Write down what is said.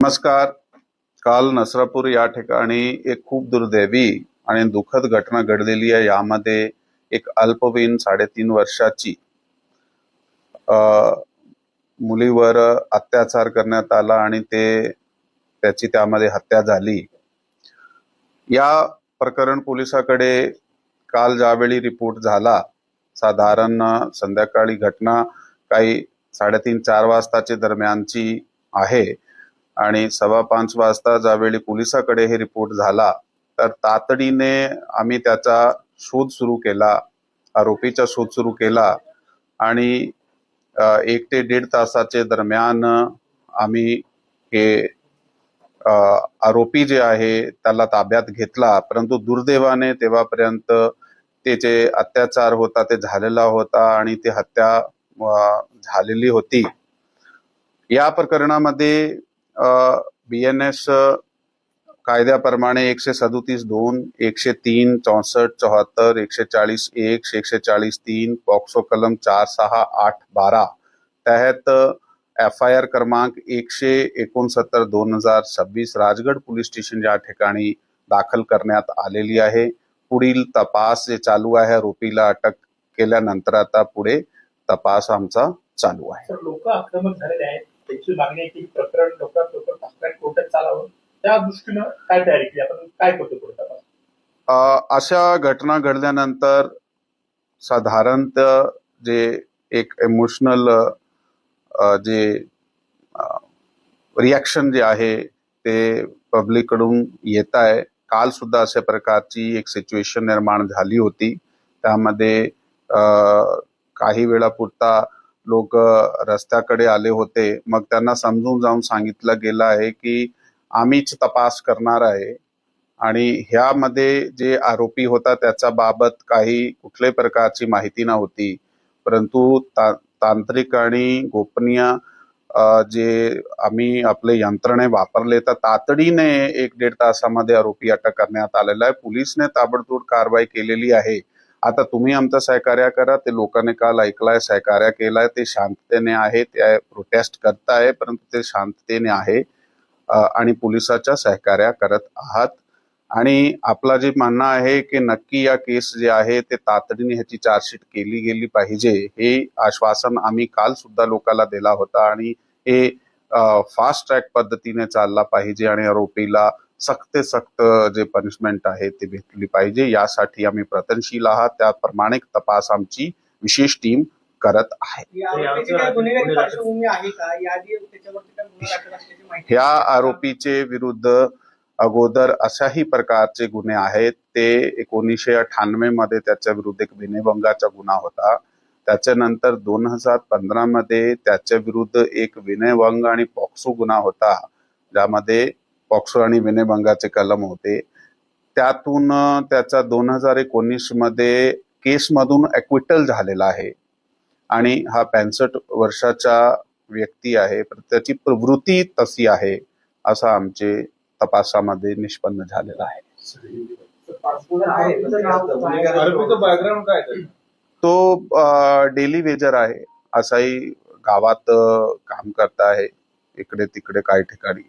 नमस्कार. काल नसरापूर या ठिकाणी एक खूप दुर्दैवी आणि दुःखद घटना घडलेली आहे. यामध्ये एक अल्पवयीन 3.5 वर्षाची मुलीवर अत्याचार करण्यात आला आणि त्याची त्यामध्ये हत्या झाली. या प्रकरण पोलिसाकडे काल ज्यावेळी रिपोर्ट झाला, साधारण संध्याकाळी घटना काही 3:30-4 वाजताच्या दरम्यानची आहे आणि 4:15 वाजता ज्यावेळी पोलिसाकडे हे रिपोर्ट झाला तर तातडीने आम्ही त्याचा शोध सुरू केला, आरोपीचा शोध सुरू केला आणि 1 ते 1.5 तासाचे दरम्यान आम्ही हे आरोपी जे आहे त्याला ताब्यात घेतला. परंतु दुर्दैवाने तेव्हापर्यंत त्याचे अत्याचार होता ते झालेला होता आणि ती हत्या झालेली होती. या प्रकरणामध्ये BNS कायद्याप्रमाणे 137(2), 103, 64, 74, 140(1), 140(3), पॉक्सो कलम 4, 6, 8, 12 तहत FIR क्रमांक 169/2026 राजगड पोलीस स्टेशन या ठिकाणी दाखल करण्यात आलेली आहे. पुढील तपास जे चालू आहे, आरोपीला अटक केल्यानंतर आता पुढे तपास आमचा चालू आहे. लोक आक्रमक झालेले आहेत, त्याची मागणी आहे की प्रकरण लवकरात लवकर फास्ट कोर्टात चालावं. त्या दृष्टीनं काय तयारी केली आपण, काय करतो पुढे तपास? अशा घटना घडल्यानंतर साधारणतः जे एक इमोशनल जे रिॲक्शन जे आहे ते पब्लिक कडून येत आहे. काल सुद्धा अशा प्रकारची एक सिच्युएशन निर्माण झाली होती. त्यामध्ये काही वेळापुरता लोक रस्त्याकडे आले होते. मग त्यांना समजून जाऊन सांगितलं गेलं आहे की आम्हीच तपास करणार आहे आणि ह्यामध्ये जे आरोपी होता त्याच्या बाबत काही कुठल्याही प्रकारची माहिती नव्हती. परंतु तांत्रिक आणि गोपनीय जे आम्ही आपले यंत्रणे वापरले तर तातडीने 1-1.5 तासामध्ये आरोपी अटक करण्यात आलेला आहे. पोलिसने ताबडतोब कारवाई केलेली आहे. आता तुम्ही आमचं सहकार्य करा. ते लोकांनी काल ऐकलाय, सहकार्य केलाय, ते शांततेने आहे, ते प्रोटेस्ट करताय, परंतु ते शांततेने आहे आणि पोलिसाच्या सहकार्य करत आहात. आणि आपला जे म्हणणं आहे की नक्की या केस जे आहे ते तातडीने ह्याची चार्जशीट केली गेली पाहिजे, हे आश्वासन आम्ही काल सुद्धा लोकांना दिला होता आणि हे फास्ट ट्रॅक पद्धतीने चालला पाहिजे आणि आरोपीला सक्त जे पनिशमेंट आहे ते भेटली पाहिजे. यासाठी आम्ही प्रयत्नशील आहात. त्याप्रमाणे तपास आमची विशेष टीम करत आहे. ह्या आरोपीचे विरुद्ध अगोदर अशाही प्रकारचे गुन्हे आहेत. ते 1998 मध्ये त्याच्या विरुद्ध एक विनयभंगाचा गुन्हा होता. त्याच्यानंतर 2015 मध्ये त्याच्या विरुद्ध एक विनयभंग आणि पॉक्सो गुन्हा होता, ज्यामध्ये पॉक्सो आणि विनयभंगाचे कलम होते. त्यातून त्याचा 2019 मध्ये केसमधून ॲक्विटल झालेला आहे आणि हा 65 वर्षाचा व्यक्ती आहे. त्याची प्रवृत्ती तशी आहे असं आमचे तपासामध्ये निष्पन्न झालेलं आहे. तो डेली वेजर आहे. असाही गावात काम करता आहे, इकडे तिकडे काही ठिकाणी.